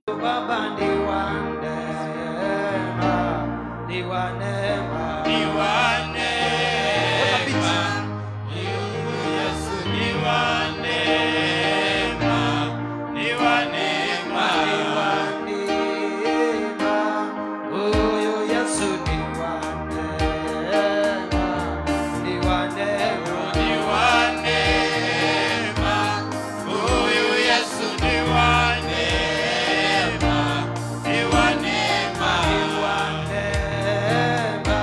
Baba ni wa neema, ni wa neema, ni wa neema. Yesu ni wa neema, ni wa neema, ni wa neema. Huyu Yesu ni wa neema, ni wa neema, ni wa neema. Huyu Yesu ni wa neema, ni wa neema, ni wa neema.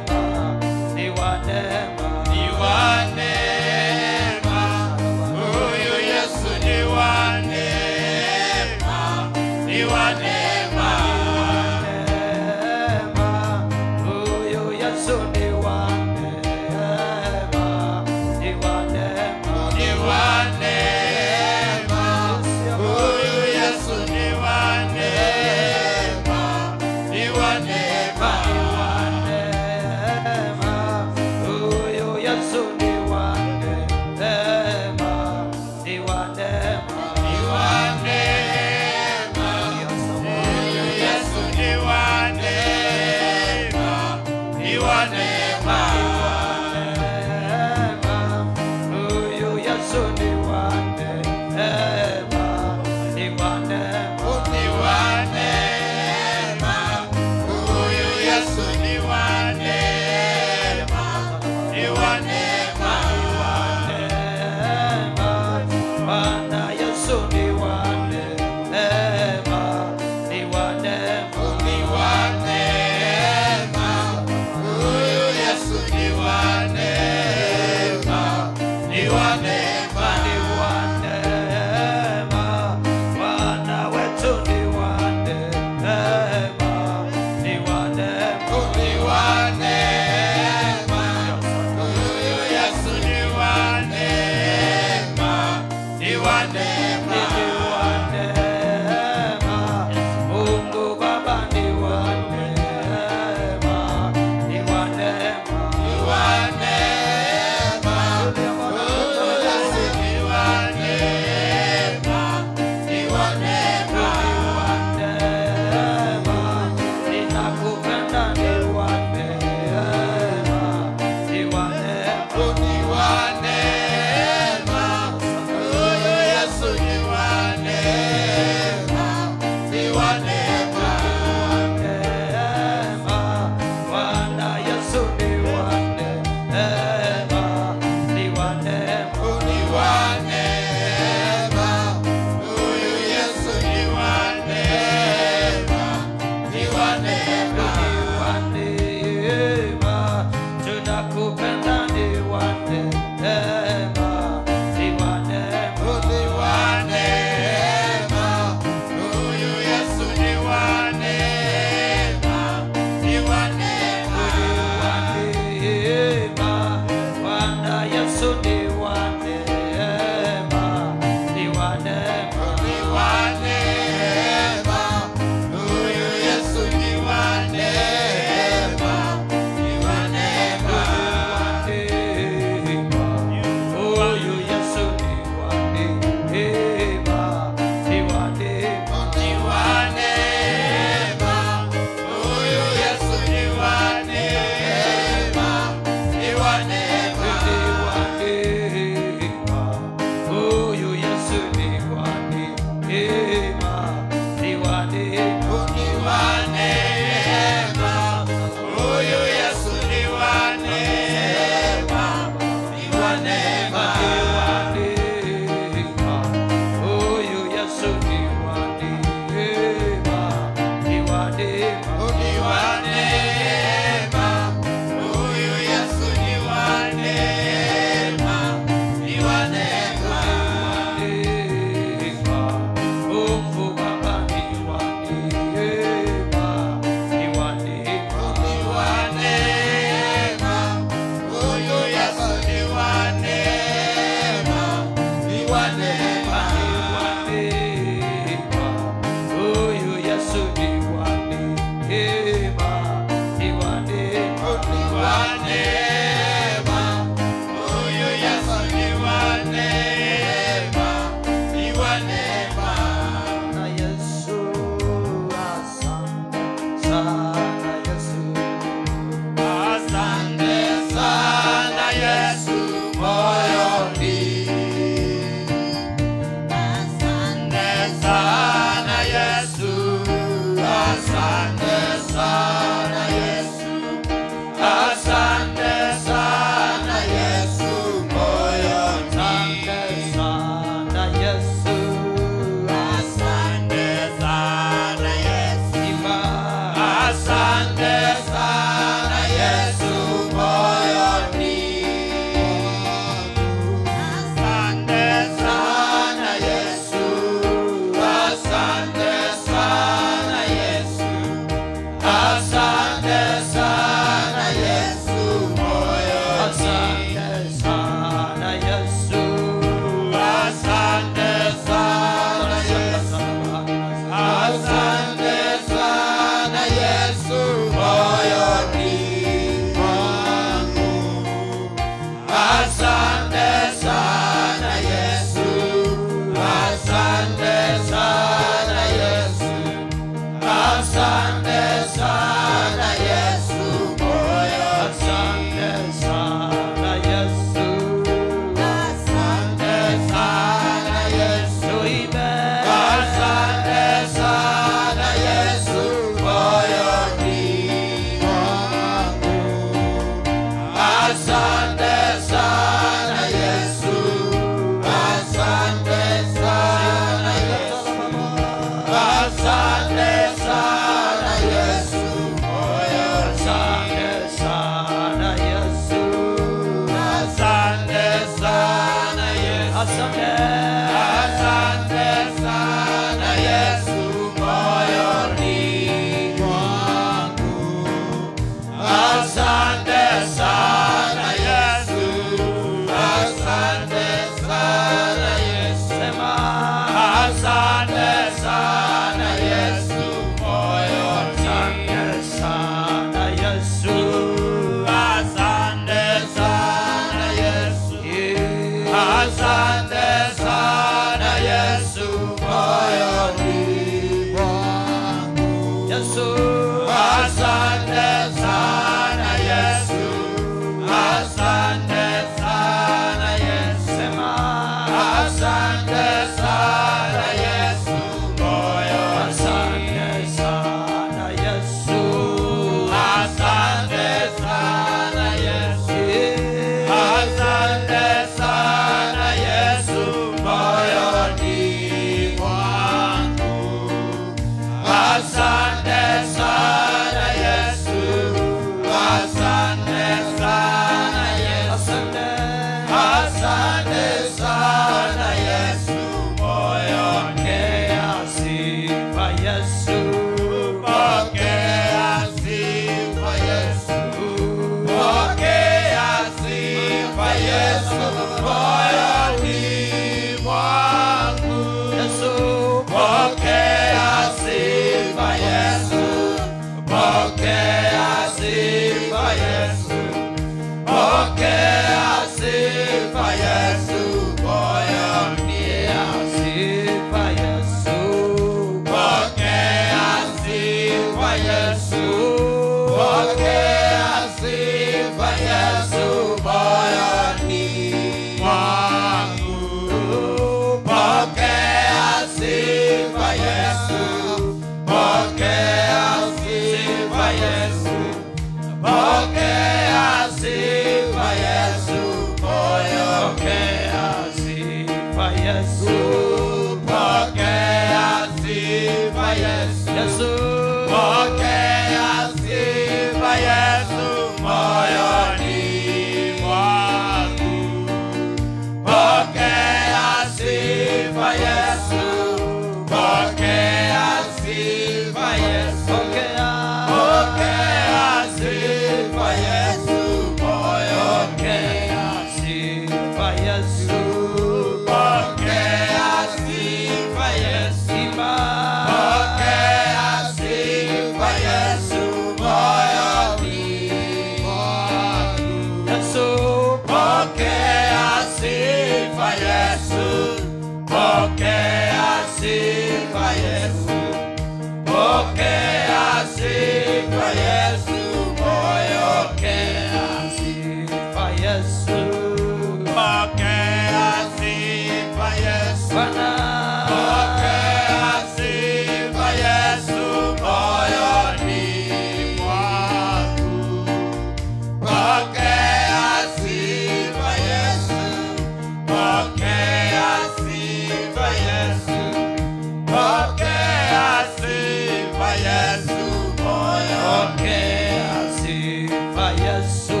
Pokea sifa Yesu,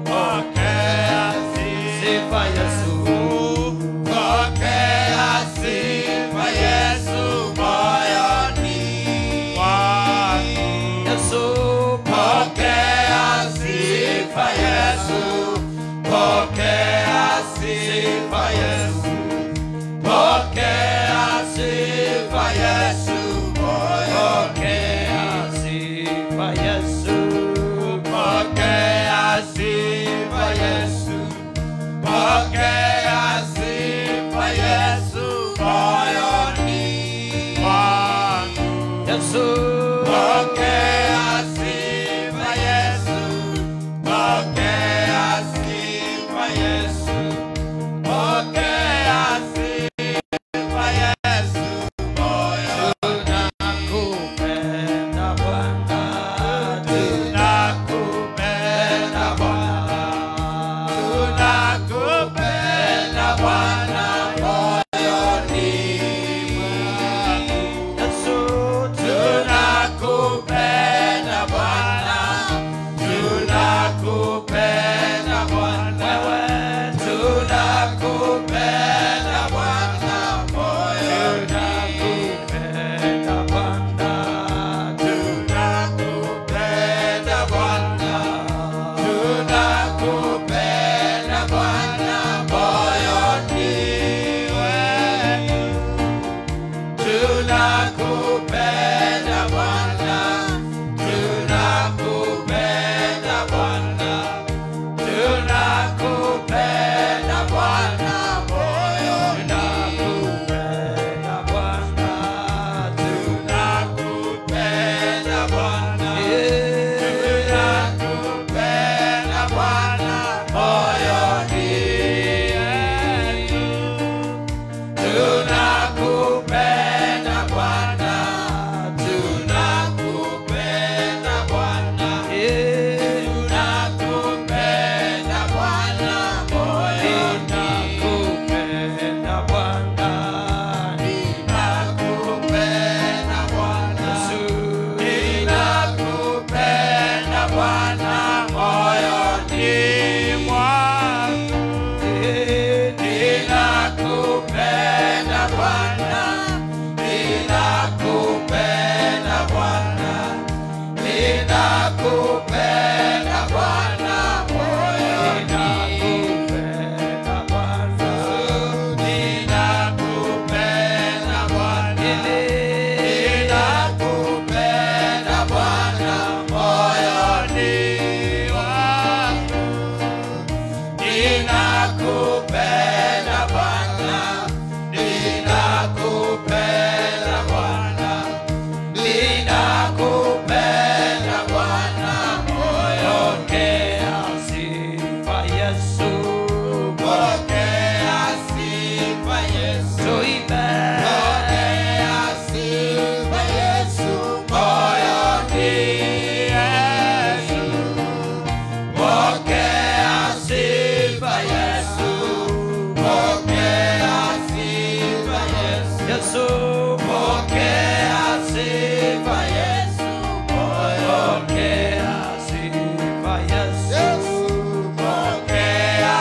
pokea Pokea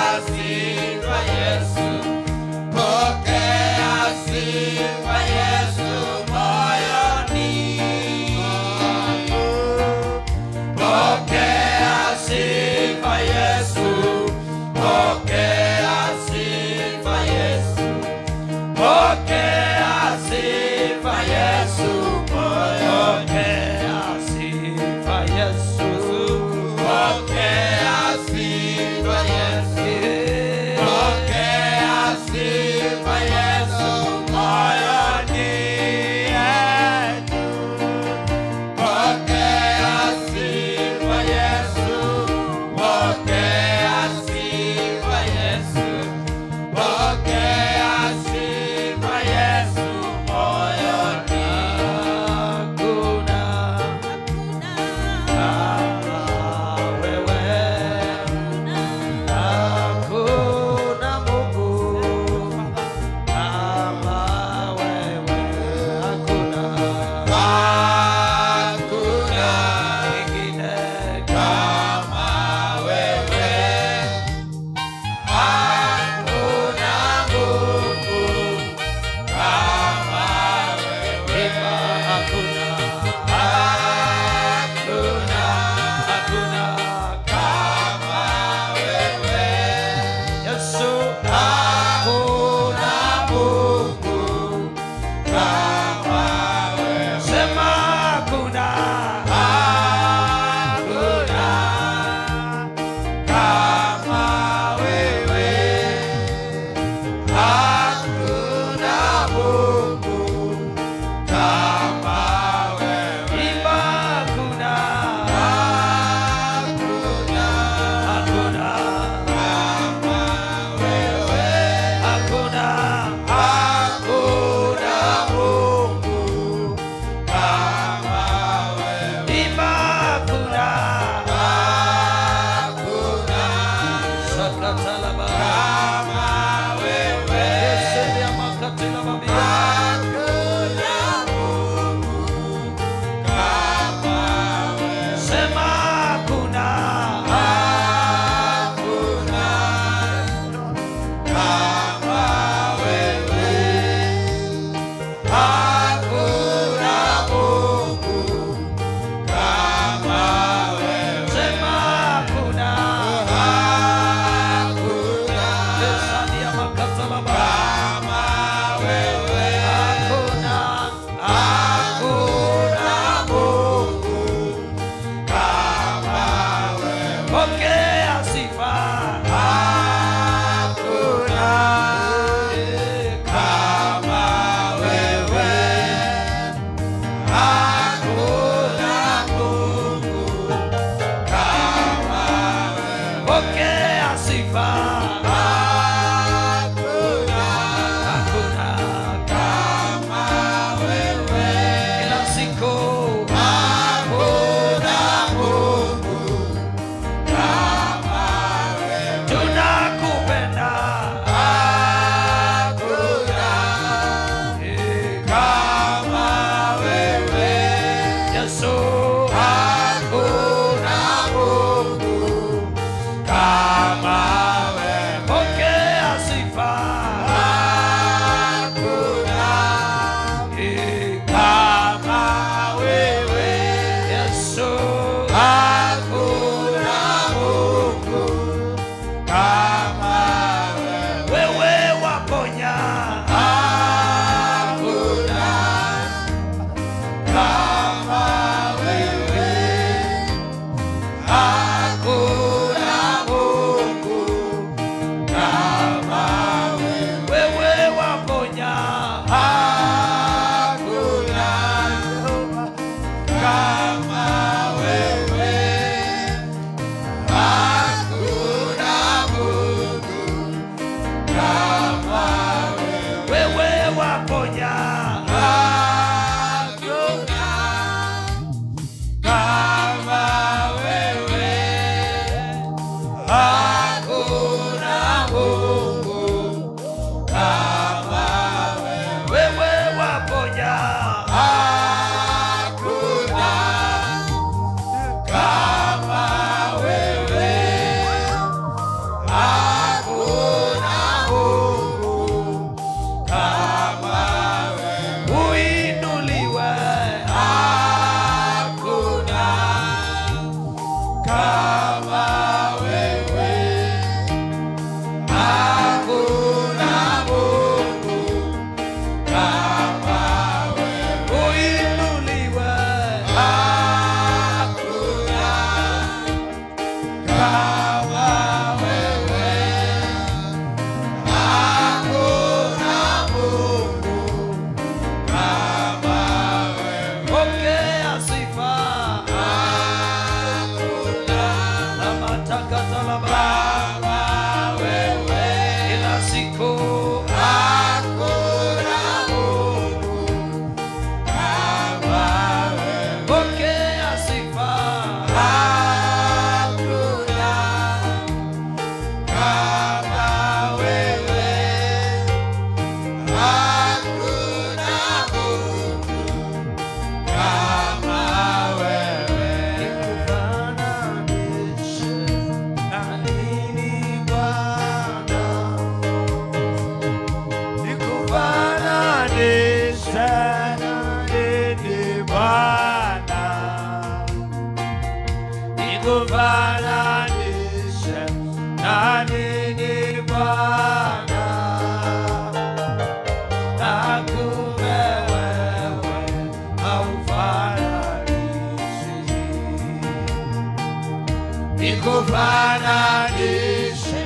Nikufananishe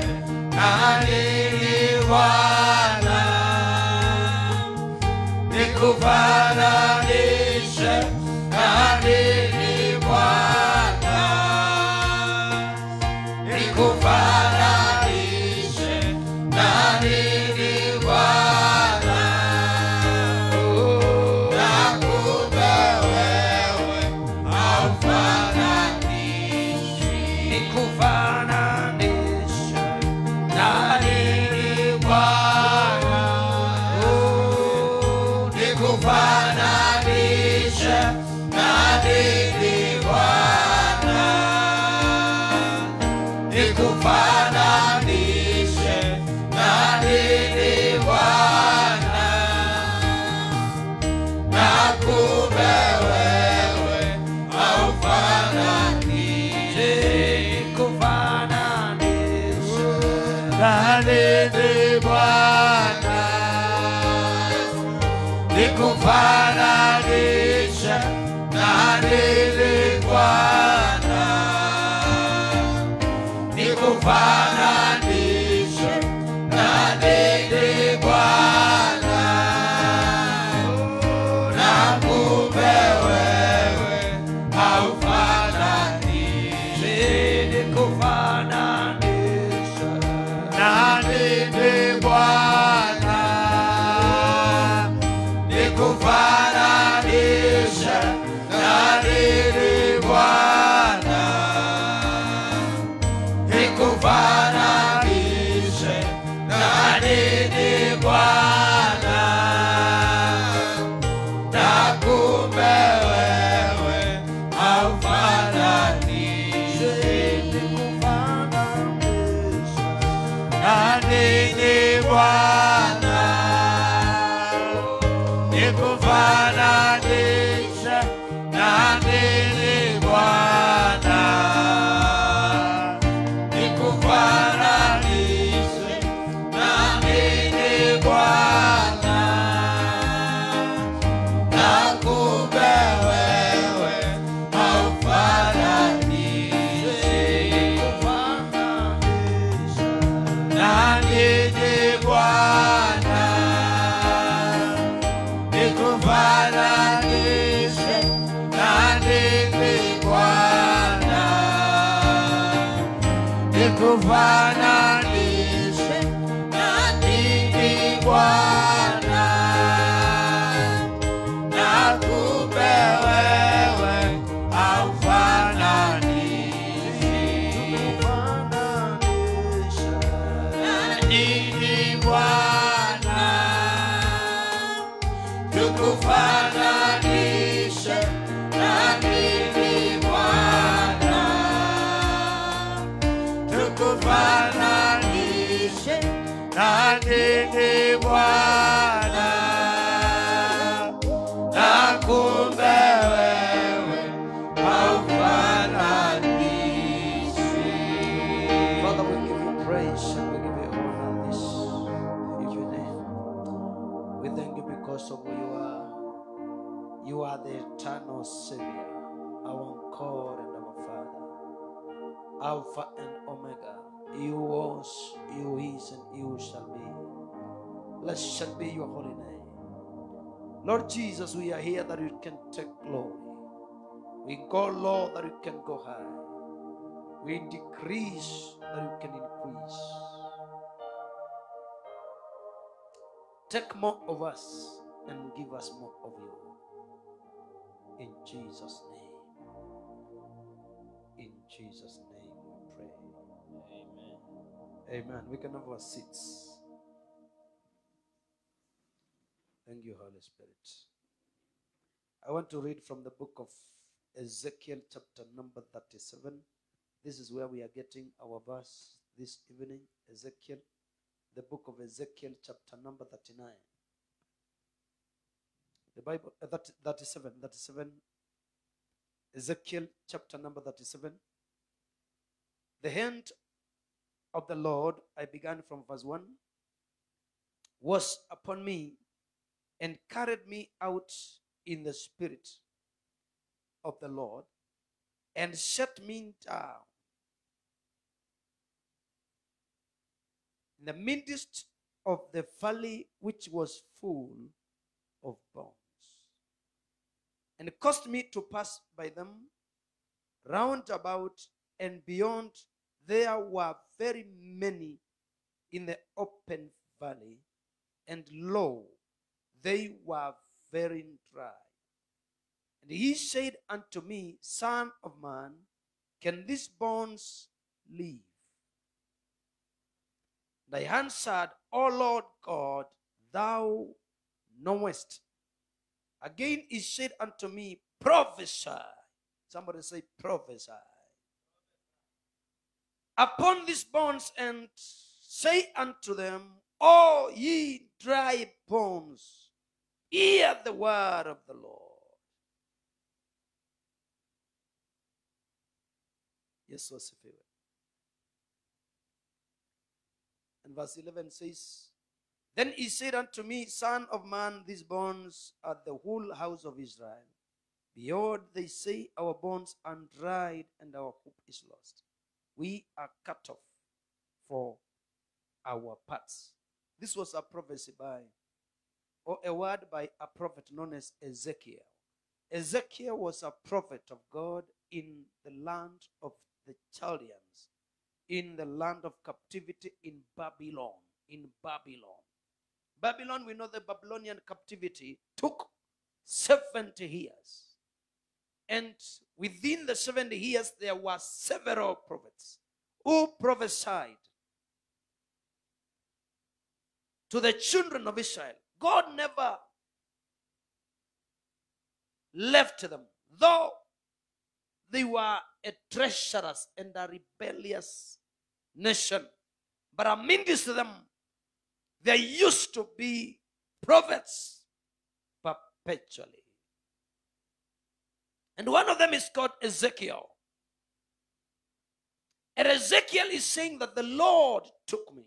na nini Bwana, nikufananishe na nini Bwana, nikufananishe na nini Bwana, nakupe wewe haufananishwi. Nikufananishe na nani Bwana, nikufananishe nani Bwana, nikufananishe nani Bwana, na kumbe wewe haufananishe, nikufananishe nani Bwana, nikufananishe nani Bwana, nikufananishe nani Bwana, na kumbe wewe haufananishe, nikufananishe nani Bwana, nikufananishe nani Bwana, nikufananishe nani Bwana, na kumbe wewe haufananishe, nikufananishe nani Bwana, nikufananishe nani Bwana, nikufananishe nani Bwana, na kumbe wewe haufananishe, nikufananishe nani Bwana, tukufananishe nani Bwana, tukufananishe nani Bwana, na kumbe wewe haufananishe. Father, we give you praise and we give you honor this evening. We thank you because of who you are. You are the eternal Savior, our God and our Father, Alpha and Omega. You was, you is, and you shall be. Blessed be your holy name. Lord Jesus, we are here that you can take glory. We go low that you can go high. We decrease that you can increase. Take more of us and give us more of you. In Jesus' name. In Jesus' name we pray. Amen. Amen. We can have our seats. Thank you, Holy Spirit. I want to read from the book of Ezekiel, chapter number 37. This is where we are getting our verse this evening. Ezekiel, the book of Ezekiel, chapter number 39. The Bible, 37. Ezekiel, chapter number 37. The hand of the Lord, I began from verse 1, was upon me and carried me out in the spirit of the Lord and set me down in the midst of the valley which was full of bones, and caused me to pass by them round about and beyond. There were very many in the open valley, and lo, they were very dry. And he said unto me, Son of man, can these bones live? And I answered, O Lord God, thou knowest. Again he said unto me, prophesy. Somebody say, prophesy. Upon these bones, and say unto them, O ye dry bones, hear the word of the Lord. Yesu asifiwe. verse 11 says, Then he said unto me, Son of man, these bones are the whole house of Israel. Behold, they say, Our bones are dried, and our hope is lost. We are cut off for our parts. This was a prophecy or a word by a prophet known as Ezekiel. Ezekiel was a prophet of God in the land of the Chaldeans, in the land of captivity in Babylon. Babylon, we know the Babylonian captivity took 70 years. And within the 70 years, there were several prophets who prophesied to the children of Israel. God never left them, though they were a treacherous and a rebellious nation. But amidst them, there used to be prophets perpetually. And one of them is called Ezekiel. And Ezekiel is saying that the Lord took me.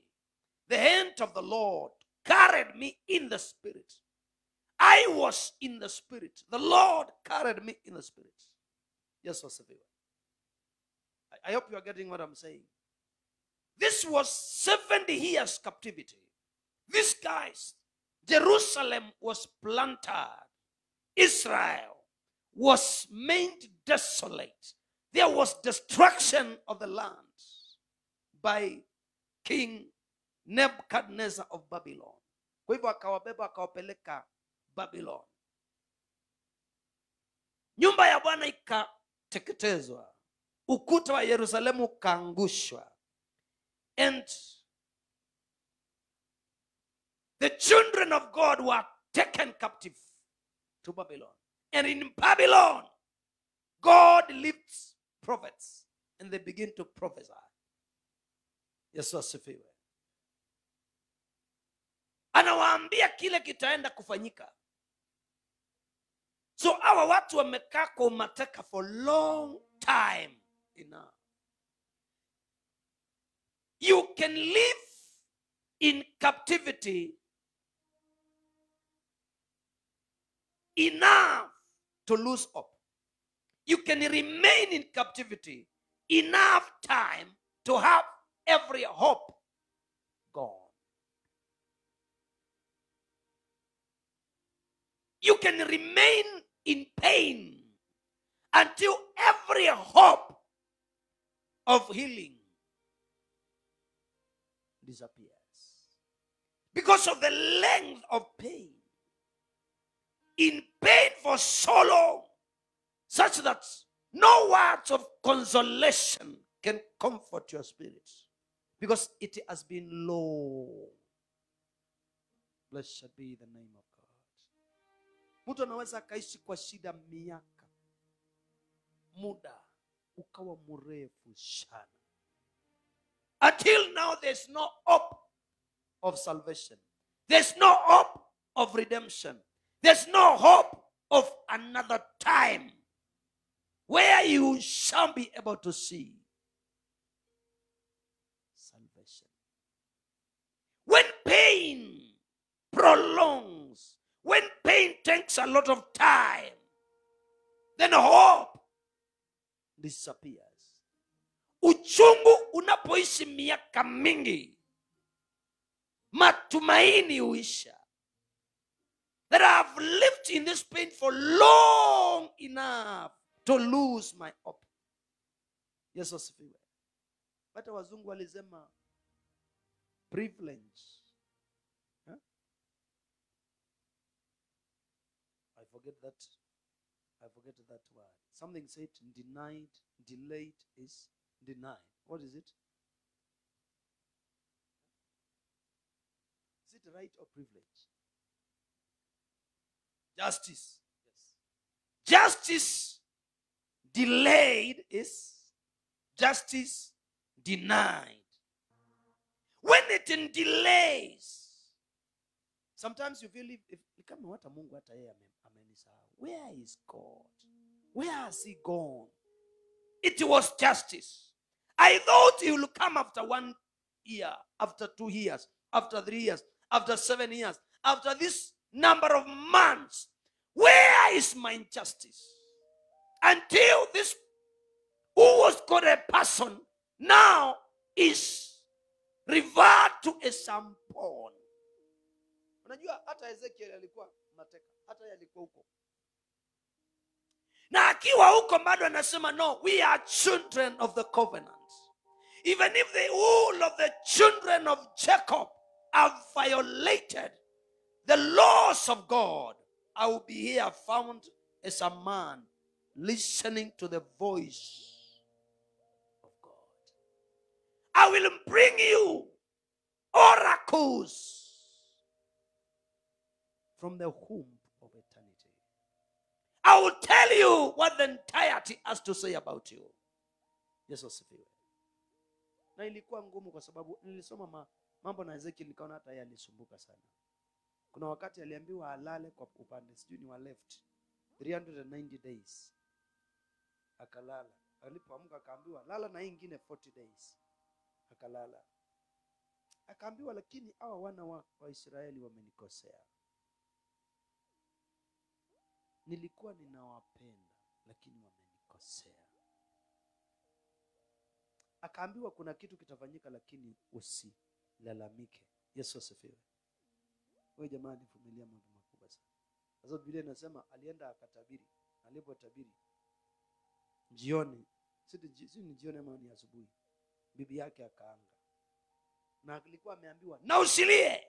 The hand of the Lord carried me in the spirit. I was in the spirit. The Lord carried me in the spirit. Yes, Pastor Viva. I hope you are getting what I'm saying. This was 70 years captivity. These guys, Jerusalem was planted. Israel was made desolate. There was destruction of the land by King Nebuchadnezzar of Babylon. Kwa hivyo akawabeba akawapeleka Babylon. Nyumba ya Bwana ikateketezwa. Ukuta wa Yerusalemu ukaangushwa. And the children of God were taken captive to Babylon. And in Babylon, God lifts prophets and they begin to prophesy. Yesu asifiwe. Anawaambia kile kitaenda kufanyika. So hawa watu wamekaa kwa umateka for long time enough. You can live in captivity enough to lose hope. You can remain in captivity enough time to have every hope gone. You can remain in pain until every hope of healing disappears. Because of the length of pain. In pain for so long, such that no words of consolation can comfort your spirit. Because it has been long. Blessed be the name of God. Mtu anaweza kaishi kwa shida miaka. Muda ukawa mrefu sana. Until now there's no hope of salvation. There's no hope of redemption. There's no hope of another time where you shall be able to see salvation. When pain prolongs, when pain takes a lot of time, then hope disappears. Uchungu unapoishi miaka mingi, matumaini huisha. That I have lived in this pain for long enough to lose my hope. Yes, asifiwe. Hata wazungu walisema privilege. Huh? I forget that word. Something said denied, delayed is denied. What is it? Is it right or privilege? Justice. Yes. Justice delayed is justice denied. When it in delays, sometimes you feel if kama hata Mungu hata yeye amenisahau. Where is God? Where has he gone? It was justice. I thought he will come after 1 year, after 2 years, after 3 years, after 7 years, after this number of months, where is my justice? Until this who was called a person now is referred to as Sampon. Unajua hata Ezekiel alikuwa mateka, hata yeye alikuwa huko. Na akiwa huko bado anasema no, we are children of the covenant. Even if the whole of the children of Jacob have violated the laws of God, I will be here found as a man listening to the voice of God. I will bring you oracles from the womb of eternity. I will tell you what the entirety has to say about you. Yesu asifiwe. Na ilikuwa ngumu kwa sababu nilisoma mambo na Ezekiel nikaona hata yeye alisumbuka sana. Kuna wakati aliambiwa alale kwa upande sijui ni wa left 390 days. Akalala. Alipoamka akaambiwa lala na hii nyingine 40 days. Akalala. Akaambiwa lakini hawa wana wa Israeli wamenikosea. Nilikuwa ninawapenda lakini wamenikosea. Akaambiwa kuna kitu kitafanyika lakini usilalamike. Yesu asifiwe. Wewe jamani, vumilia mambo makubwa sana. Sasa Biblia inasema alienda akatabiri. Alipotabiri jioni, si ni jioni ama ni asubuhi, bibi yake akaanga. Na alikuwa ameambiwa na usilie.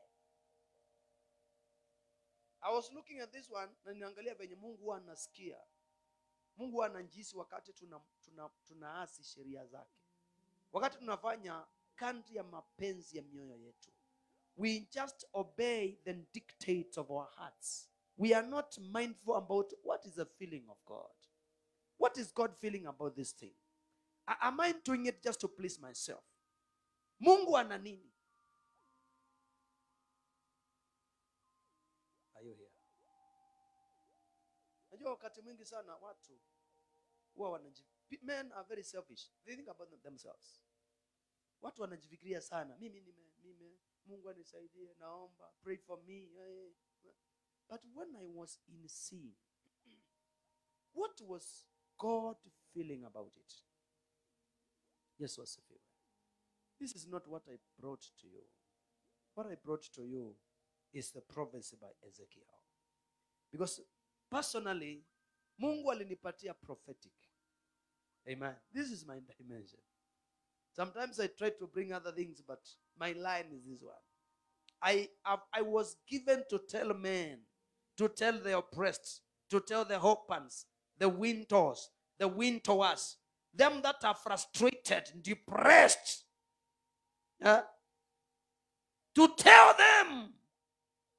I was looking at this one na niangalia venye Mungu huwa anasikia. Mungu huwa anajisi wakati tunaasi sheria zake. Wakati tunafanya kadri ya mapenzi ya mioyo yetu. We just obey the dictates of our hearts. We are not mindful about what is the feeling of God. What is God feeling about this thing? Am I doing it just to please myself? Mungu ana nini? Are you here? Najua wakati mwingi sana watu huwa men are very selfish. They think about themselves. Watu wanajifikiria sana. Mimi Mungu anisaidie, naomba, pray for me. But when I was in sin, what was God feeling about it? Yes, was a This is not what I brought to you. What I brought to you is the prophecy by Ezekiel. Because personally, Mungu alinipatia prophetic. Amen. This is my dimension. Sometimes I try to bring other things, but my line is this one. I was given to tell men, to tell the oppressed, to tell the orphans, the winters, the winterers, them that are frustrated, depressed, to tell them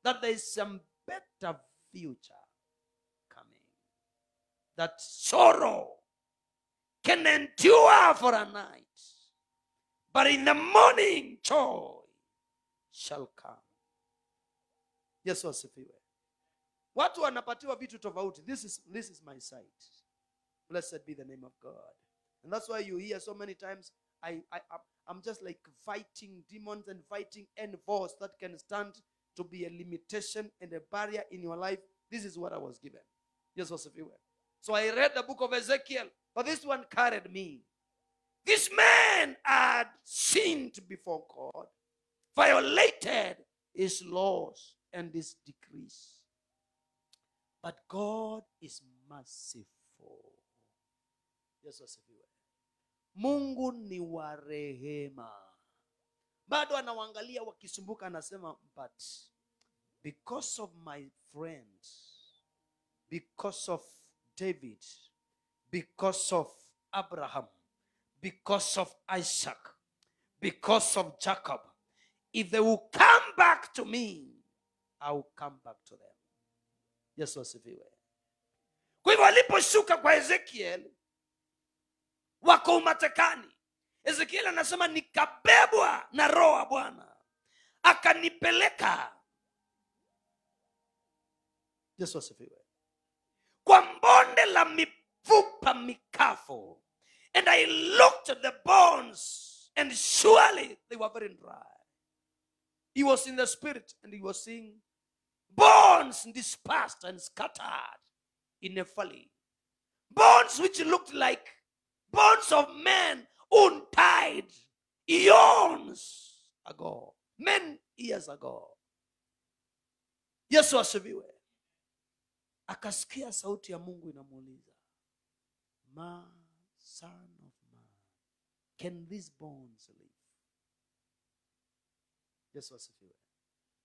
that there is some better future coming. That sorrow can endure for a night, but in the morning joy shall come. Yesu asifiwe. Watu wanapatiwa vitu tofauti. This is my sight. Blessed be the name of God. And that's why you hear so many times I'm just like fighting demons and fighting any force that can stand to be a limitation and a barrier in your life. This is what I was given. Yesu asifiwe. So I read the book of Ezekiel, but this one carried me. This man had sinned before God, violated his laws and his decrees. But God is merciful. Yesu asifiwe. Mungu ni wa rehema. Bado anawaangalia wakisumbuka, anasema but because of my friend, because of David, because of Abraham, because of Isaac, because of Jacob, if they will come back to me, I will come back to them. Yesu asifiwe. Kwa hivyo aliposhuka kwa Ezekiel, wako umatekani. Ezekiel anasema nikabebwa na roho wa Bwana akanipeleka. Yesu asifiwe. Kwa bonde la mifupa mikavu. And I looked at the bones and surely they were very dry. He was in the spirit and he was seeing bones dispersed and scattered in a valley. Bones which looked like bones of men untied eons ago, many years ago. Yesu asifiwe. Akasikia sauti ya Mungu inamuuliza, son of man, can these bones live? Yesu asifiwe.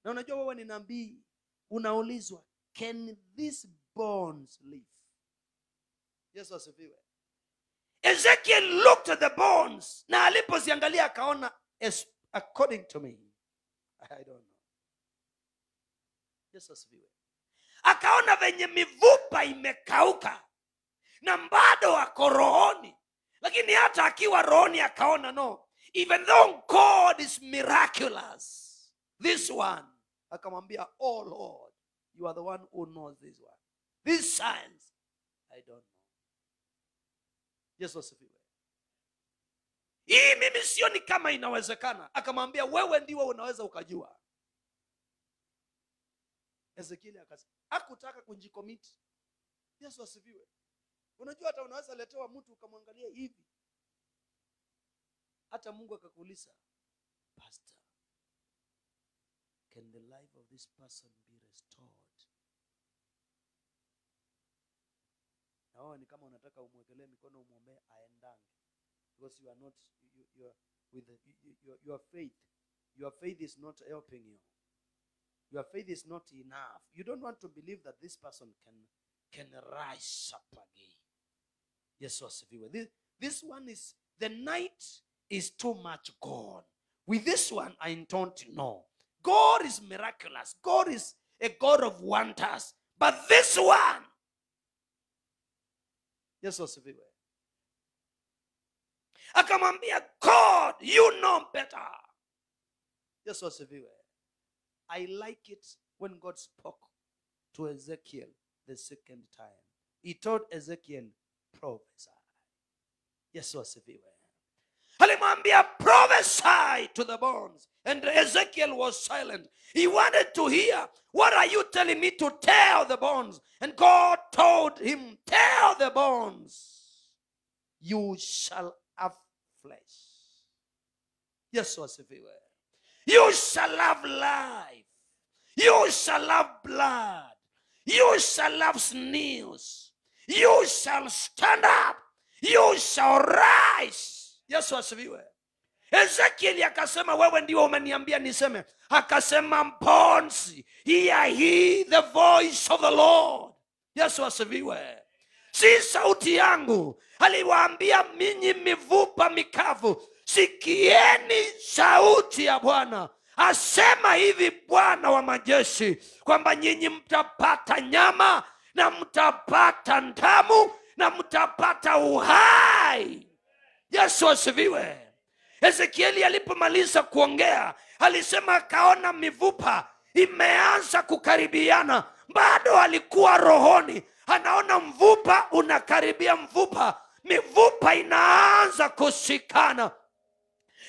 Na unajua wewe ni nabii, unaulizwa, can these bones live? Yesu asifiwe. Ezekiel looked at the bones, na alipoziangalia akaona, according to me, I don't know. Yesu asifiwe. Akaona venye mivupa imekauka na bado ako rohoni, lakini hata akiwa rohoni akaona, no, even though God is miraculous, this one, akamwambia, oh Lord, you are the one who knows this one. These signs, I don't know. Yesu asifiwe. Hii mimi sioni kama inawezekana. Akamwambia, wewe ndiwe unaweza ukajua. Ezekiel akasema, hakutaka kujikomiti. Yesu asifiwe. Unajua hata unaweza letewa mtu ukamwangalia hivi, hata Mungu akakuuliza, pastor, can the life of this person be restored? Na ni kama unataka umwekelee mikono umwombee aendange, because you are not, you are with your faith. Your faith is not helping you. Your faith is not enough. You don't want to believe that this person can rise up again. Yes, asifiwe. This one is, the night is too much gone. With this one, I don't know. God is miraculous. God is a God of wonders. But this one, yes, asifiwe. Akamwambia, God, you know better. Yes, asifiwe. I like it when God spoke to Ezekiel the second time. He told Ezekiel, prophesy. Yesu asifiwe. Alimwambia, prophesy to the bones. And Ezekiel was silent. He wanted to hear, what are you telling me to tell the bones? And God told him, tell the bones, you shall have flesh. Yesu asifiwe. You shall have life. You shall have blood. You shall have sinews. You shall stand up. You shall rise. Yesu asifiwe. Ezekiel akasema, wewe ndio umeniambia niseme. Akasema, bones, hear ye the voice of the Lord. Yesu asifiwe. Si sauti yangu. Aliwaambia minyi mivupa mikavu, sikieni sauti ya Bwana. Asema hivi Bwana wa majeshi, kwamba nyinyi mtapata nyama na mtapata damu na mtapata uhai. Yesu asifiwe. Ezekieli alipomaliza kuongea, alisema akaona mivupa imeanza kukaribiana. Bado alikuwa rohoni, anaona mvupa unakaribia mvupa, mivupa inaanza kushikana.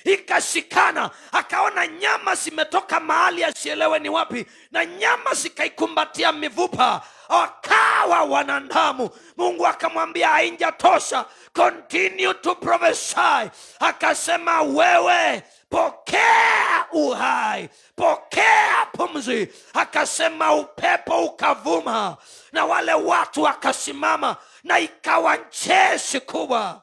Ikashikana, akaona nyama zimetoka mahali asielewe ni wapi, na nyama zikaikumbatia mivupa, wakawa wanadamu. Mungu akamwambia, haijatosha, continue to prophesy. Akasema, wewe pokea uhai, pokea pumzi. Akasema, upepo ukavuma na wale watu wakasimama, na ikawa jeshi kubwa.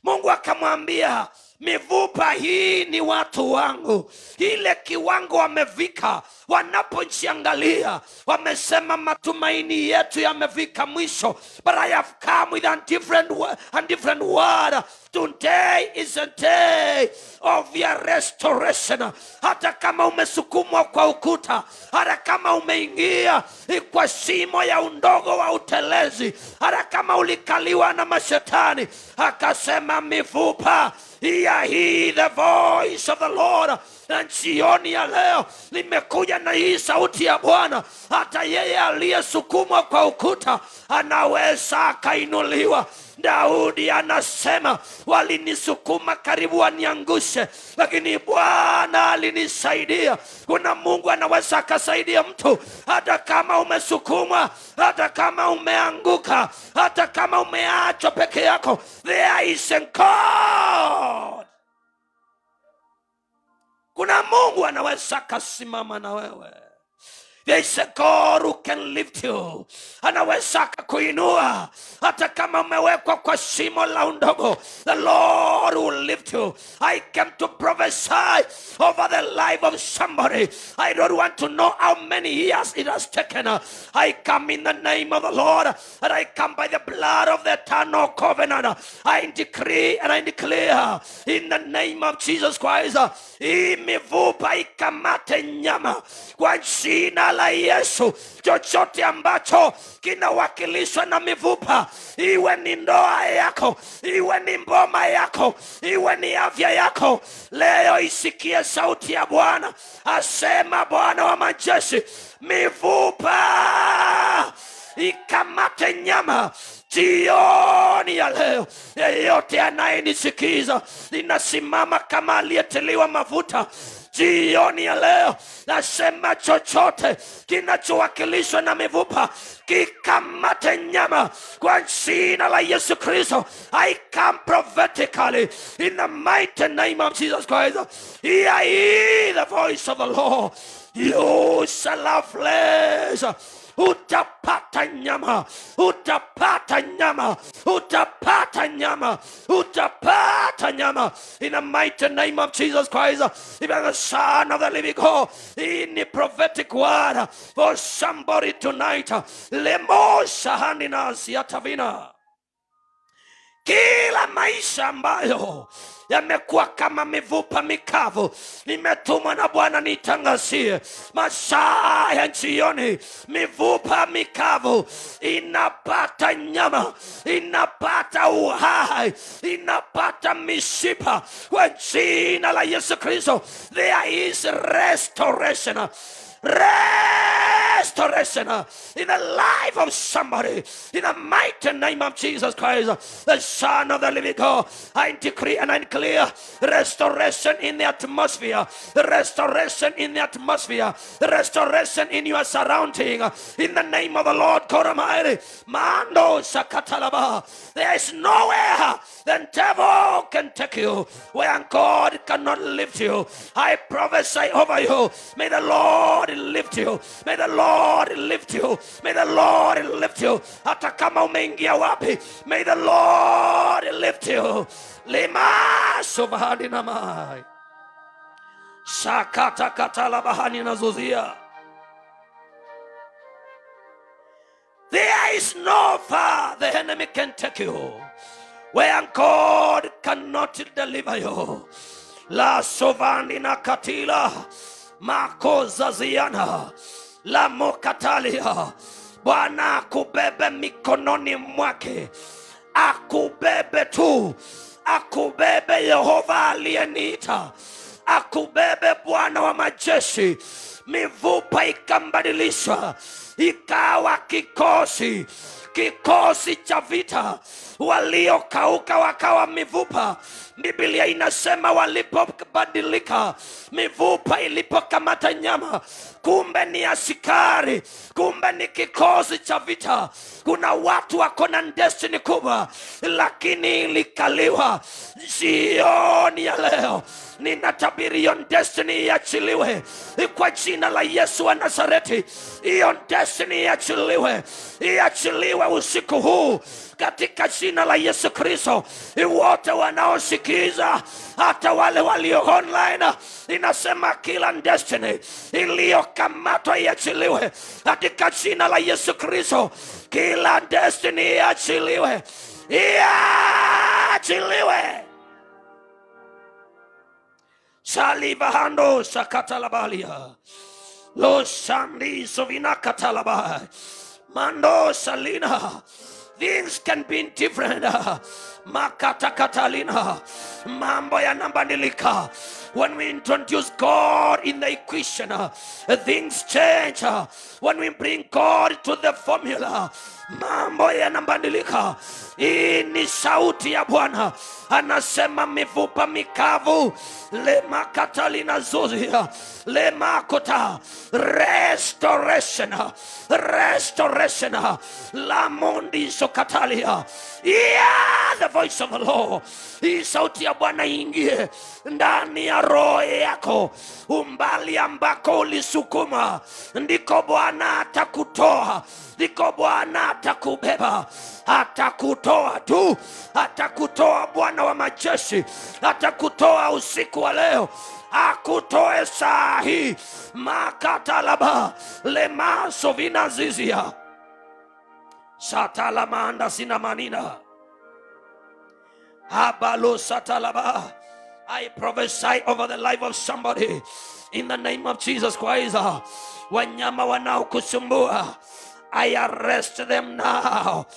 Mungu akamwambia, mivupa hii ni watu wangu. Ile kiwango wamefika, wanapojiangalia wamesema matumaini yetu yamefika mwisho. But I have come with a different word. Today is a day of your restoration. Hata kama umesukumwa kwa ukuta, hata kama umeingia kwa shimo ya undogo wa utelezi, hata kama ulikaliwa na mashetani, akasema mivupa Hear ye the voice of the Lord. Na jioni ya leo nimekuja na hii sauti ya Bwana. Hata yeye aliyesukumwa kwa ukuta anaweza akainuliwa. Daudi anasema, walinisukuma karibu waniangushe, lakini Bwana alinisaidia. Kuna Mungu anaweza akasaidia mtu hata kama umesukumwa, hata kama umeanguka, hata kama umeachwa peke yako. There is a God. Kuna Mungu anaweza akasimama na wewe. There is a God who can lift you. Anaweza akakuinua hata kama umewekwa kwa shimo la undogo. The Lord will lift you. I came to prophesy over the life of somebody. I don't want to know how many years it has taken. I come in the name of the Lord, and I come by the blood of the eternal covenant. I decree and I declare in the name of Jesus Christ, hii mifupa ikamate nyama kwa jina la Yesu. Chochote ambacho kinawakilishwa na mifupa, iwe ni ndoa yako, iwe ni mboma yako, iwe ni afya yako, leo isikie sauti ya Bwana. Asema Bwana wa majeshi, mifupa ikamate nyama. Jioni ya leo, yeyote anayenisikiza, ninasimama kama aliyetiliwa mafuta. Jioni ya leo, nasema chochote kinachowakilishwa na mifupa kikamate nyama kwa jina la Yesu Kristo. I come prophetically in the mighty name of Jesus Christ. Hear ye the voice of the Lord. You shall have flesh. Utapata nyama, utapata nyama, utapata nyama, utapata nyama. In the mighty name of Jesus Christ, even the Son of the living God, in the prophetic word for somebody tonight. Lemo shahanina siatavina. Kila maisha ambayo yamekuwa kama mifupa mikavu, nimetumwa na Bwana nitangazie masaa ya jioni, mifupa mikavu inapata nyama, inapata uhai, inapata mishipa kwa jina la Yesu Kristo. There is restoration. Restoration in the life of somebody in the mighty name of Jesus Christ, the Son of the living God. I decree and I declare restoration in the atmosphere, restoration in the atmosphere, restoration in your surrounding in the name of the Lord God Almighty. Mando Sakatalaba. There is nowhere the devil can take you where God cannot lift you. I prophesy over you, may the Lord lift you, may the Lord lift you, may the Lord lift you. Hata kama umeingia wapi, may the Lord lift you. Lima subhani namai sakata katala bahani nazuzia. There is no far the enemy can take you where God cannot deliver you. La sovani na katila makoza ziana la mokatalia. Bwana akubebe mikononi mwake, akubebe tu, akubebe Yehova aliyeniita, akubebe Bwana wa majeshi. Mifupa ikambadilishwa ikawa kikosi, kikosi cha vita. Waliokauka wakawa mifupa. Biblia inasema walipobadilika, mifupa ilipokamata nyama, kumbe ni askari, kumbe ni kikosi cha vita. Kuna watu wako na destiny kubwa, lakini ilikaliwa. Jioni ya leo ninatabiri hiyo destiny iachiliwe kwa jina la Yesu wa Nazareti. Hiyo destiny iachiliwe, iachiliwe usiku huu katika jina la Yesu Kristo. Wote wanaosikiza, hata wale walio online, inasema kila destiny iliyokamatwa iachiliwe katika jina la Yesu Kristo. Kila destiny iachiliwe, iachiliwe. Salivahando sakatalabalia lo sandi sovina katalaba mando salina things can be different. Makata Katalina, mambo yanabadilika. When we introduce God in the equation, things change. When we bring God to the formula, mambo yanabadilika. Hii ni sauti ya Bwana, anasema mifupa mikavu lema Katalina zuzia lema kota restoration la mondi sokatalia. Yeah, the voice of the Lord. Hii sauti ya Bwana ingie ndani ya roho yako. Umbali ambako ulisukuma ndiko Bwana atakutoa, ndiko Bwana atakubeba, atakutoa tu, atakutoa Bwana wa majeshi, atakutoa usiku wa leo, akutoe saa hii. Makatalaba lemaso vinazizia satalamanda sinamanina habalo satalaba. I prophesy over the life of somebody in the name of Jesus Christ. Wanyama wanaokusumbua, I arrest them now.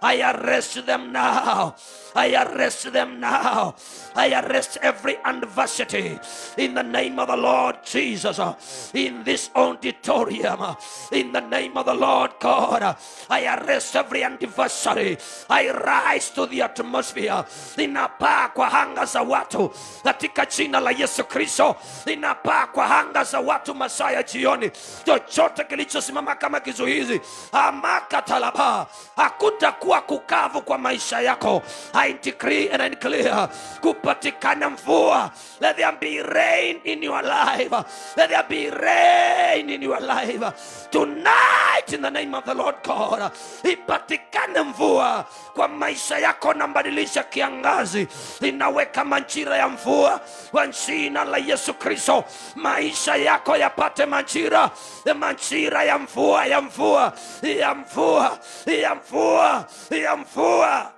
I arrest them now. I arrest them now. I arrest every adversity in the name of the Lord Jesus. In this auditorium, in the name of the Lord God, I arrest every adversary. I rise to the atmosphere. Ninapaa kwa hanga za watu katika jina la Yesu Kristo. Ninapaa kwa hanga za watu masaa ya jioni. Chochote kilichosimama kama kizuizi, amakatalaba, hakutakuwa kukavu kwa maisha yako. I decree and I declare kupatikana mvua. Let there be rain in your life. Let there be rain in your life tonight in the name of the Lord God. Ipatikane mvua kwa maisha yako, na mbadilisha kiangazi. Inaweka majira ya mvua kwa jina la Yesu Kristo. Maisha yako yapate majira ya mvua, ya mvua, ya mvua, ya mvua, ya mvua.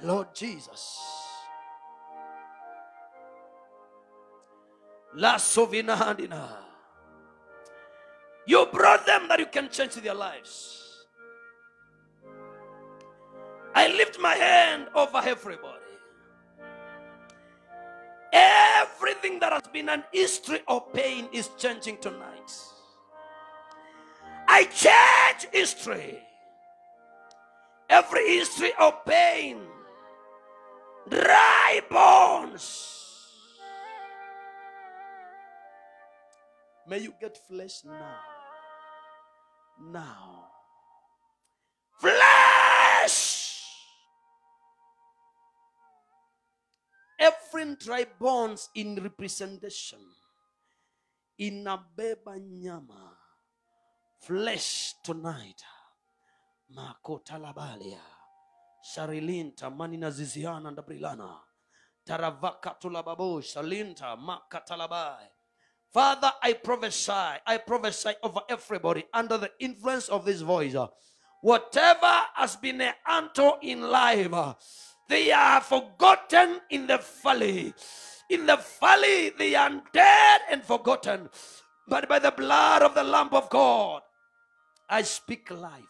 Lord Jesus, La Sovinandina, you brought them that you can change their lives. I lift my hand over everybody. Everything that has been an history of pain is changing tonight. I change history. Every history of pain, dry bones, may you get flesh now. Now. Flesh! Every dry bones in representation. Inabeba nyama. Flesh tonight. Makota labalia. Sharilinta manina ziziana ndabrilana. Taravaka tulababo shalinta makatalabai. Father, I prophesy over everybody under the influence of this voice. Whatever has been an anto in life, they are forgotten in the valley. In the valley, they are dead and forgotten. But by the blood of the Lamb of God, I speak life.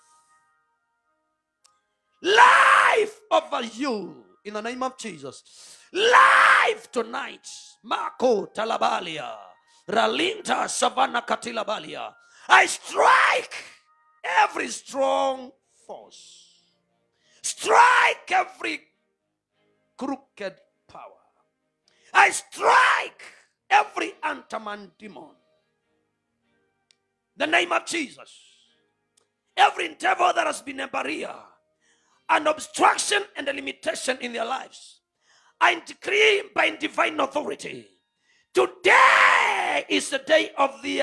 Life over you in the name of Jesus. Life tonight. Mako talabalia. Ralinta savana katilabalia. I strike every strong force. Strike every crooked power. I strike every antaman demon. The name of Jesus. Every endeavor that has been a barrier, an obstruction and a limitation in their lives, I decree by divine authority, today is the day of the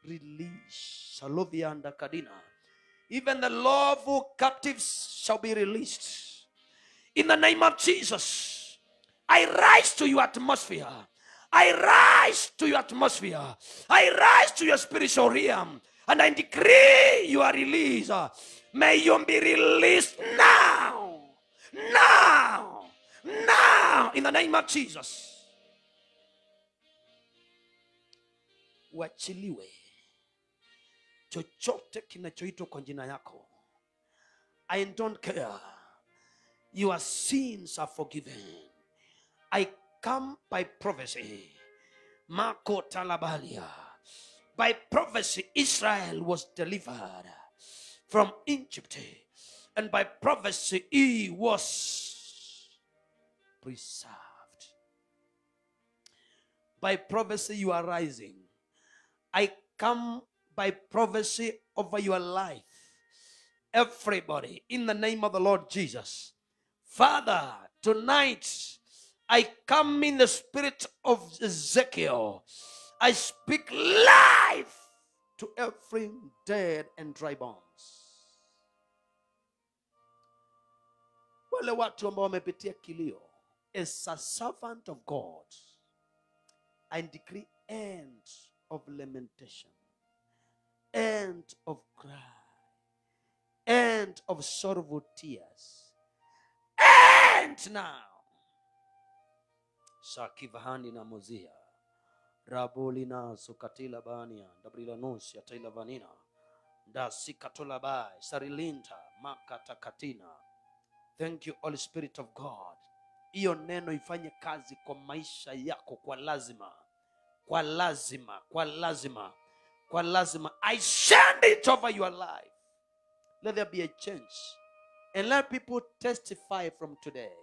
release. Salovia and Kadina. Even the lawful captives shall be released. In the name of Jesus, I rise to your atmosphere. I rise to your atmosphere. I rise to your spiritual realm. And I decree you are released. May you be released now. Now. Now. In the name of Jesus. Wachiliwe. chochote kinachoitwa kwa jina yako. I don't care. Your sins are forgiven. I come by prophecy. Marco Talabalia. By prophecy, Israel was delivered from Egypt. And by prophecy, he was preserved. By prophecy, you are rising. I come by prophecy over your life. Everybody, in the name of the Lord Jesus. Father, tonight, I come in the spirit of Ezekiel. I speak life to every dead and dry bones. Wale watu ambao wamepitia kilio, as a servant of God, I decree end of lamentation, end of cry, end of sorrowful tears. End now. Sakivahani na mozia. Rabulina sukatila bania. Dabrila nusia taila vanina. Da sikatola bai. Sarilinta makatakatina. Thank you, Holy Spirit of God. Iyo neno ifanye kazi kwa maisha yako kwa lazima. Kwa lazima. Kwa lazima. Kwa lazima. I send it over your life. Let there be a change. And let people testify from today.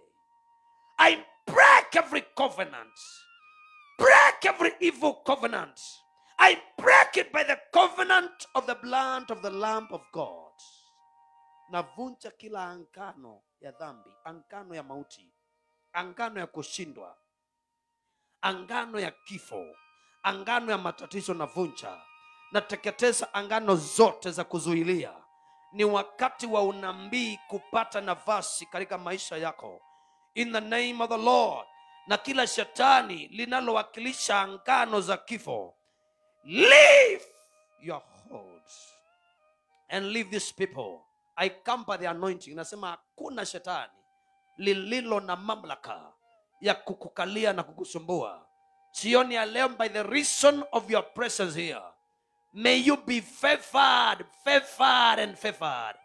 I break every covenant. Break every evil covenant. I break it by the covenant of the blood of the Lamb of God. Navunja kila angano ya dhambi, angano ya mauti, angano ya kushindwa, angano ya kifo, angano ya matatizo navunja. Nateketeza angano zote za kuzuilia. Ni wakati wa unabii kupata nafasi katika maisha yako. In the name of the Lord. Na kila shetani linalowakilisha angano za kifo, leave your hold and leave these people. I come by the anointing. Nasema hakuna shetani lililo na mamlaka ya kukukalia na kukusumbua. Sioni ya leo, by the reason of your presence here, may you be favored, favored and favored.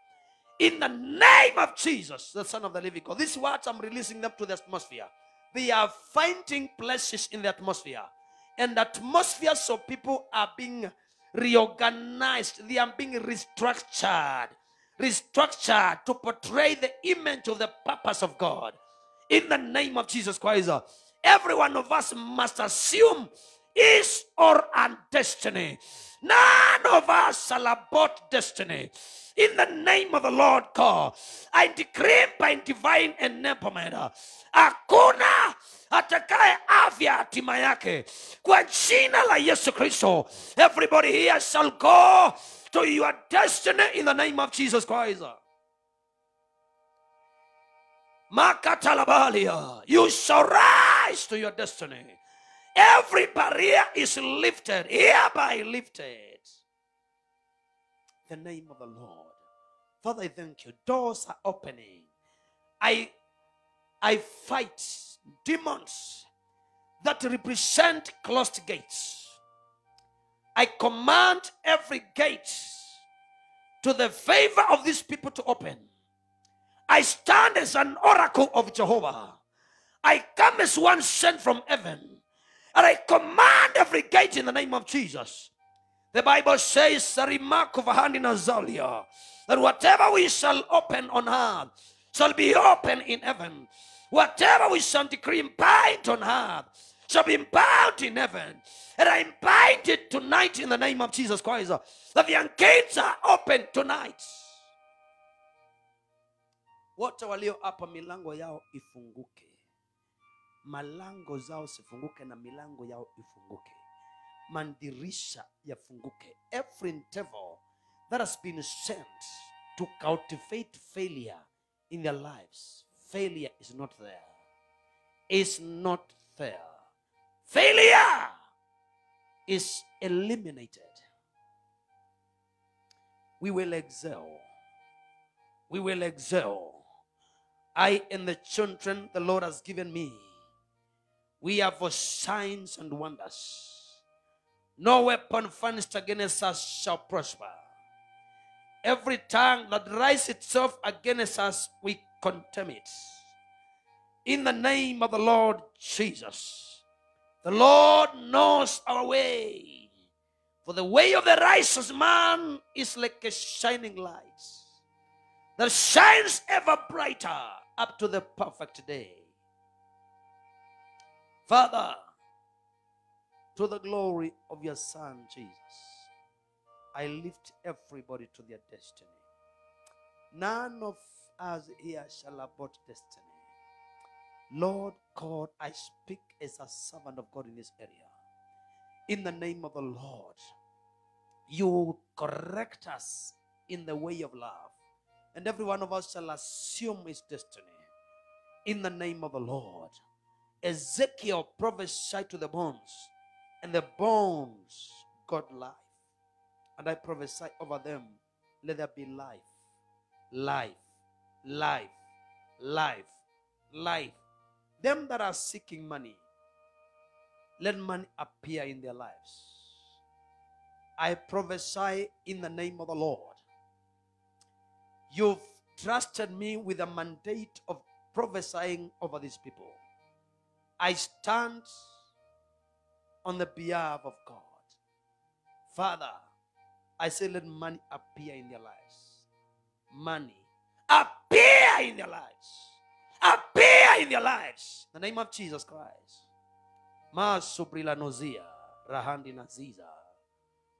In the name of Jesus, the Son of the living God. These words, I'm releasing them to the atmosphere. They are finding places in the atmosphere. And the atmosphere, so people are being reorganized. They are being restructured. Restructured to portray the image of the purpose of God. In the name of Jesus Christ. Every one of us must assume his or her destiny. None of us shall abort destiny. In the name of the Lord God, I decree by divine enablement, hakuna atakaye afya hatima yake kwa jina la Yesu Kristo. Everybody here shall go to your destiny in the name of Jesus Christ. Makatalabalia, you shall rise to your destiny. Every barrier is lifted, hereby lifted. The name of the Lord. Father, I thank you. Doors are opening. I fight demons that represent closed gates. I command every gate to the favor of these people to open. I stand as an oracle of Jehovah. I come as one sent from heaven. And I command every gate in the name of Jesus. The Bible says, that whatever we shall open on earth shall be open in heaven. Whatever we shall decree and bind on earth shall be bound in heaven. And I bind it tonight in the name of Jesus Christ. That the gates are open tonight. Wote walio hapa milango yao ifunguke. Malango zao sifunguke na milango yao ifunguke. Mandirisha yafunguke. Every devil that has been sent to cultivate failure in their lives, failure is not there. Is not there. Failure is eliminated. We will excel. We will excel. I and the children the Lord has given me, we are for signs and wonders. No weapon furnished against us shall prosper. Every tongue that rises itself against us, we condemn it. In the name of the Lord Jesus. The Lord knows our way. For the way of the righteous man is like a shining light that shines ever brighter up to the perfect day. Father, to the glory of your Son, Jesus, I lift everybody to their destiny. None of us here shall abort destiny. Lord God, I speak as a servant of God in this area. In the name of the Lord, you correct us in the way of love, and every one of us shall assume his destiny. In the name of the Lord, Ezekiel prophesied to the bones, and the bones got life. And I prophesy over them, let there be life, life, life, life, life. Them that are seeking money, let money appear in their lives. I prophesy in the name of the Lord. You've trusted me with a mandate of prophesying over these people. I stand on the behalf of God. Father, I say let money appear in their lives. Money appear in their lives. Appear in their lives. In the name of Jesus Christ. Masubrila nozia, rahandi naziza.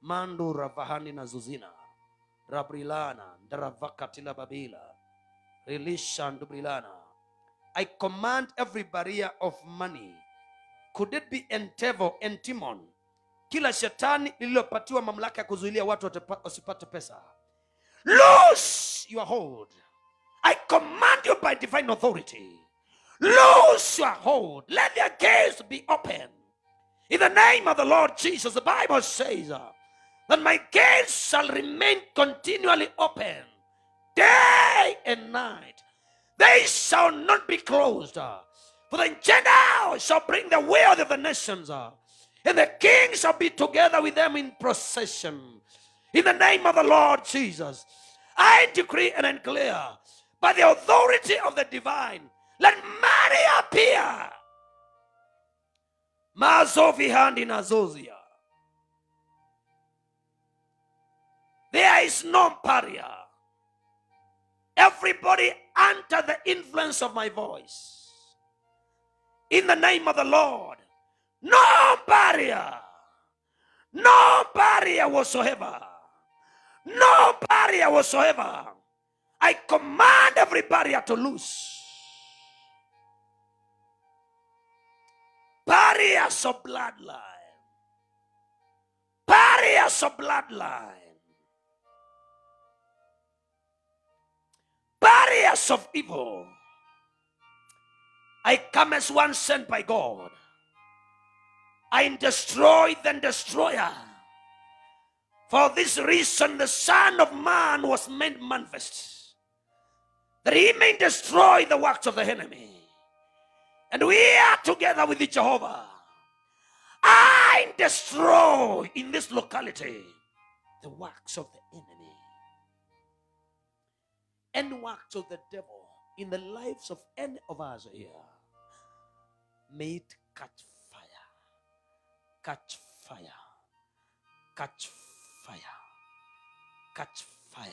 Mandu ravahandi nazuzina. Rabrilana, Daravakatila Babila, Rilishan Dubrilana. I command every barrier of money. Could it be Entevo, Entimon? Kila shetani lililopatiwa mamlaka ya kuzuilia watu wasipate pesa. Lose your hold. I command you by divine authority. Lose your hold. Let their gates be open. In the name of the Lord Jesus, the Bible says that my gates shall remain continually open, day and night. They shall not be closed. For the Gentiles shall bring the wealth of the nations, and the king shall be together with them in procession. In the name of the Lord Jesus, I decree and declare, by the authority of the divine, let money appear. Mazovi handi nazozia. There is no barrier. Everybody under the influence of my voice. In the name of the Lord. No barrier. No barrier whatsoever. No barrier whatsoever. I command every barrier to loose. Barriers of bloodline. Barriers of bloodline. Barriers of evil. I come as one sent by God. I destroy the destroyer. For this reason the Son of Man was made manifest, that he may destroy the works of the enemy. And we are together with Jehovah. I destroy in this locality the works of the enemy and works of the devil in the lives of any of us here. May it catch fire. Catch fire. Catch fire. Catch fire.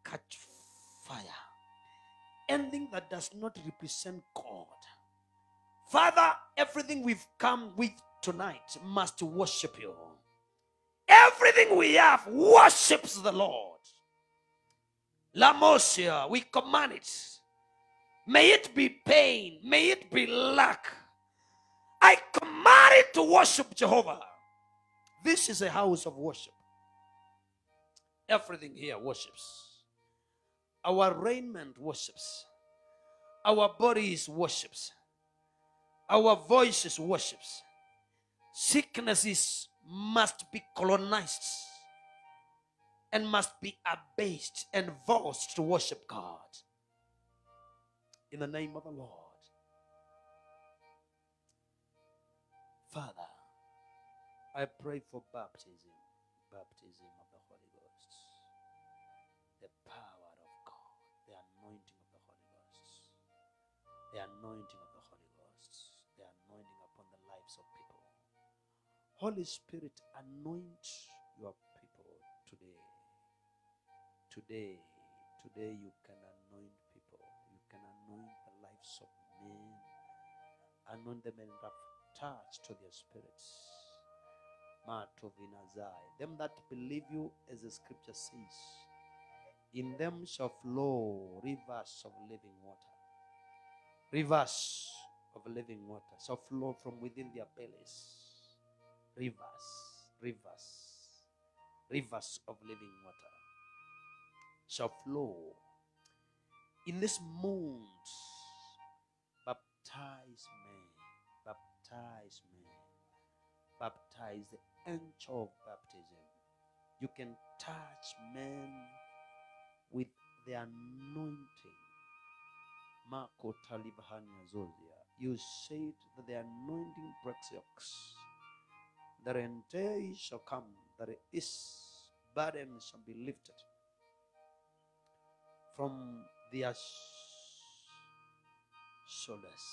Catch fire. Anything that does not represent God. Father, everything we've come with tonight must worship you. Everything we have worships the Lord. Lamosia, we command it. May it be pain. May it be lack. I command it to worship Jehovah. This is a house of worship. Everything here worships. Our raiment worships. Our bodies worships. Our voices worships. Sicknesses must be colonized and must be abased and forced to worship God. In the name of the Lord. Father, I pray for baptism of the Holy Ghost. the power of God, the anointing of the Holy Ghost, the anointing of the Holy Ghost, the anointing upon the lives of people. Holy Spirit, anoint your people today. Today you can anoint people. You can anoint the lives of men. Anoint them and have touch to their spirits. Them that believe you, as the scripture says, in them shall flow rivers of living water. Rivers of living water shall flow from within their bellies. Rivers of living water shall flow. In this month, baptize the angel of baptism. You can touch men with the anointing. You said that the anointing breaks yokes. That a day shall come that his burden shall be lifted from their shoulders,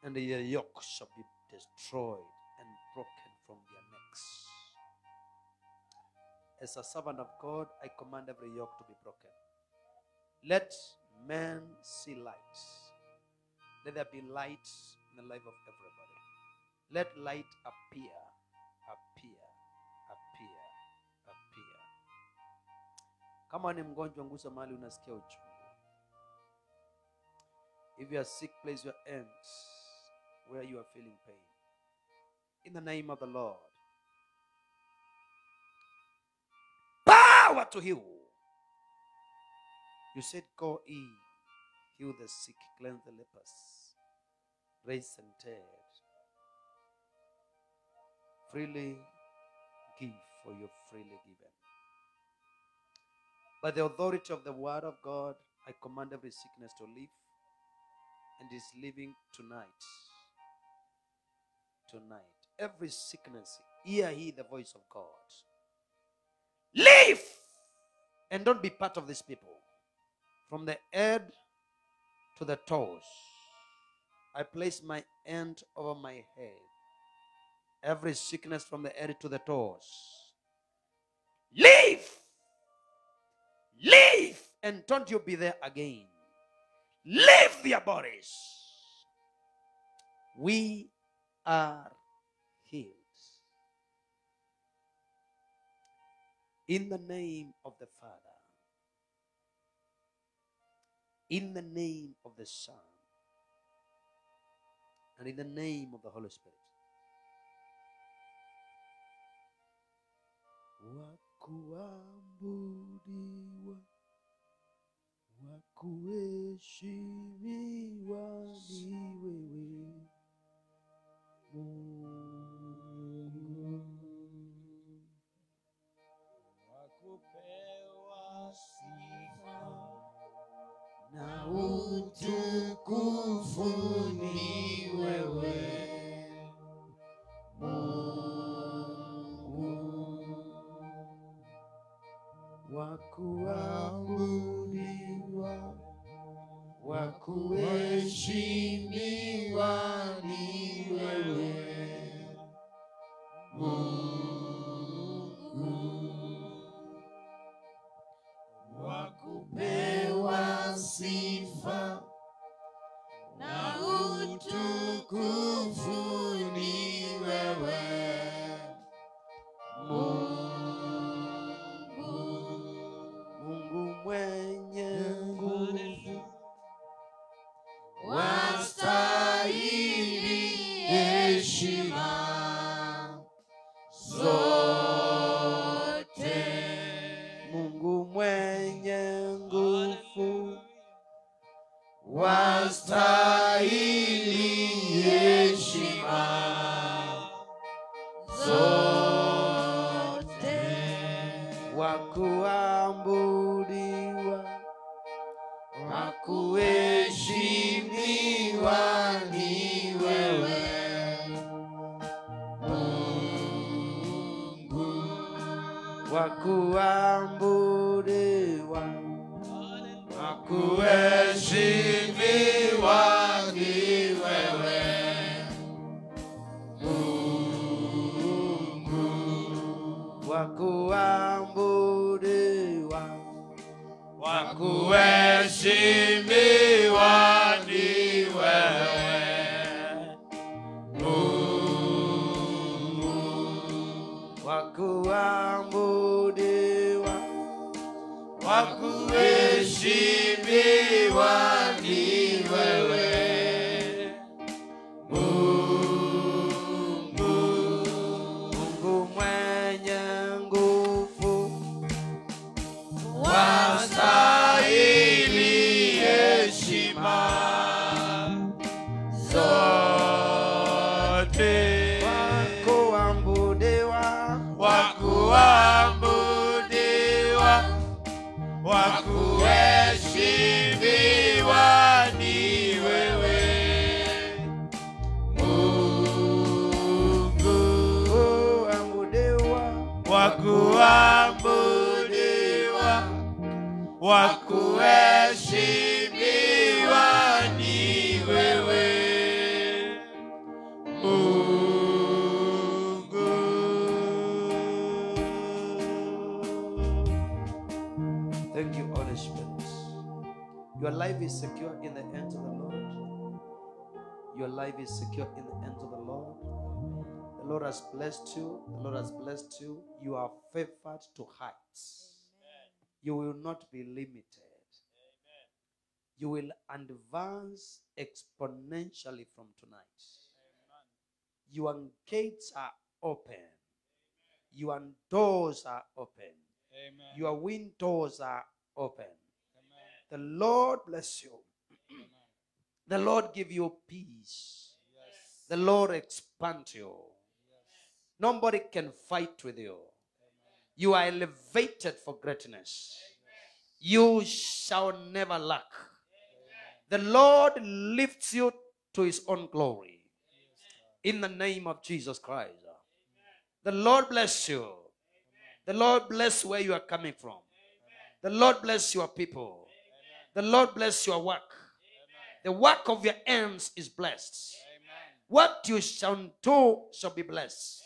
and the yoke shall be destroyed and broken from their necks. As a servant of God, I command every yoke to be broken. Let men see light. Let there be light in the life of everybody. Let light appear. Kama ni mgonjwa, ngusa mahali unasikia uchungu. If you are sick, place your hands where you are feeling pain. In the name of the Lord. Power to heal. You said, go ye, heal the sick, cleanse the lepers, raise the dead. Freely give, for you freely given. By the authority of the word of God, I command every sickness to leave, and is living tonight. Every sickness, hear ye the voice of God. Leave and don't be part of these people. From the head to the toes, I place my hand over my head. Every sickness from the head to the toes, leave, and don't you be there again. Leave their bodies. We are healed. In the name of the Father, in the name of the Son, and in the name of the Holy Spirit. Wakuabudiwa, wakuheshimiwa ni wewe Mungu, wakupewa sifa na utukufu ni wewe wakuabudiwa, wakuheshimiwa ni wewe Mungu, wakupewa sifa na utukufu ni wewe Mungu mwenye nguvu, wastahili wa kuabudiwa, wa kuheshimiwa ni wewe wa kuabudiwa, wa kuheshimiwa ni wewe wa kuabudiwa, wa kuheshimiwa ni wewe Mungu mwenye nguvu, wastahili heshima zote, wa kuabudiwa, wa kuabudiwa, wa kuheshimiwa ni wewe Mungu, kuabudiwa, wa kuabudiwa, wa kuheshimiwa ni wewe Mungu. Thank you, Holy Spirit. Your life is secure in the hands of the Lord. Your life is secure in the hands of the Lord. The Lord has blessed you. The Lord has blessed you. You are favored to heights. You will not be limited. You will advance exponentially from tonight. Your gates are open. Your doors are open. Amen. Your windows are open. The Lord bless you. The Lord give you peace. Yes. The Lord expand you. Nobody can fight with you. You are elevated for greatness. You shall never lack. The Lord lifts you to his own glory. In the name of Jesus Christ. The Lord bless you. The Lord bless where you are coming from. The Lord bless your people. The Lord bless your work. The work of your hands is blessed. What you shall do shall be blessed.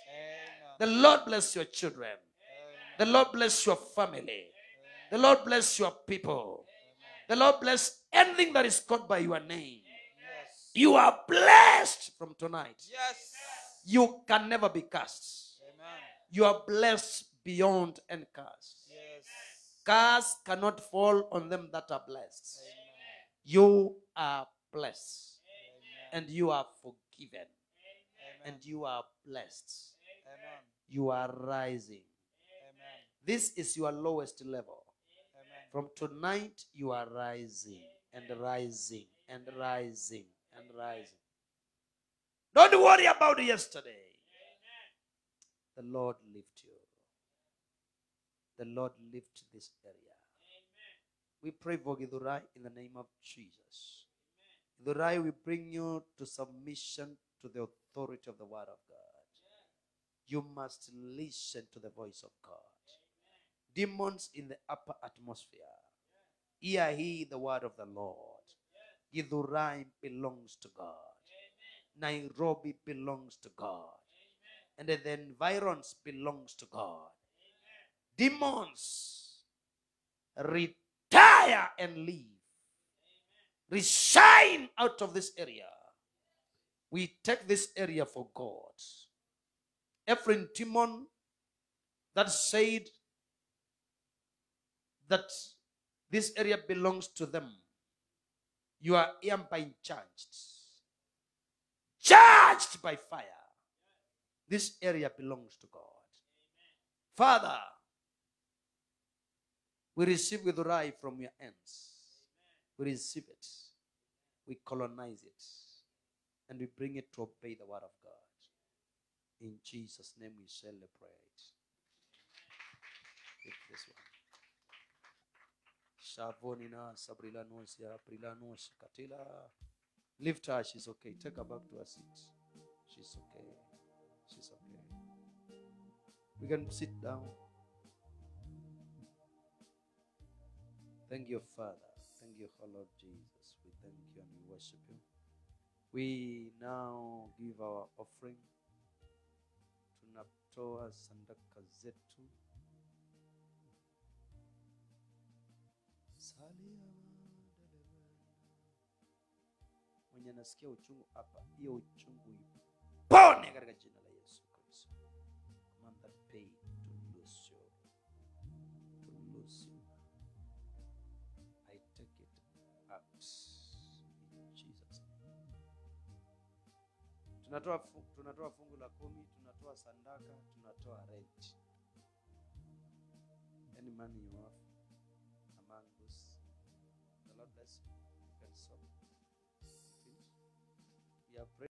The Lord bless your children. The Lord bless your family. The Lord bless your people. The Lord bless anything that is called by your name. Yes. You are blessed from tonight. Yes. You can never be cursed. Amen. You are blessed beyond any curse. Yes. Curse cannot fall on them that are blessed. Amen. You are blessed. Amen. And you are forgiven. Amen. And you are blessed. Amen. You are rising. Amen. This is your lowest level. Amen. From tonight, you are rising and rising and rising and rising. Don't worry about yesterday. The Lord lift you. The Lord lift this area. We pray for Githurai in the name of Jesus. Githurai, we bring you to submission to the authority of the word of God. You must listen to the voice of God. Demons in the upper atmosphere, hear ye the word of the Lord. Githurai belongs to God. Nairobi belongs to God. And the environs belongs to God. Demons, retire and leave. Resign out of this area. We take this area for God. Every demon that said that this area belongs to them, you are hereby judged. Judged by fire. This area belongs to God. Father, we receive Githurai from your hands. We receive it. We colonize it. And we bring it to obey the word of God. In Jesus' name we celebrate. Take this one. Shavonina Sabrila Nosia, Prila Nos Katila. Lift her, she's okay. Take her back to her seat. She's okay. She's okay. We can sit down. Thank you, Father. Thank you, oh Lord Jesus. We thank you and we worship you. We now give our offering. Tunatoa sadaka zetu. Mwenye nasikia uchungu hapa, hiyo uchungu ipone katika jina la Yesu Kristo. Command that pain to lose you. I take it out in Jesus name. Tunatoa fungu la 10, tunatoa sadaka, tunatoa rent. Any money you have among us, the Lord bless you. You can sow. We are praying.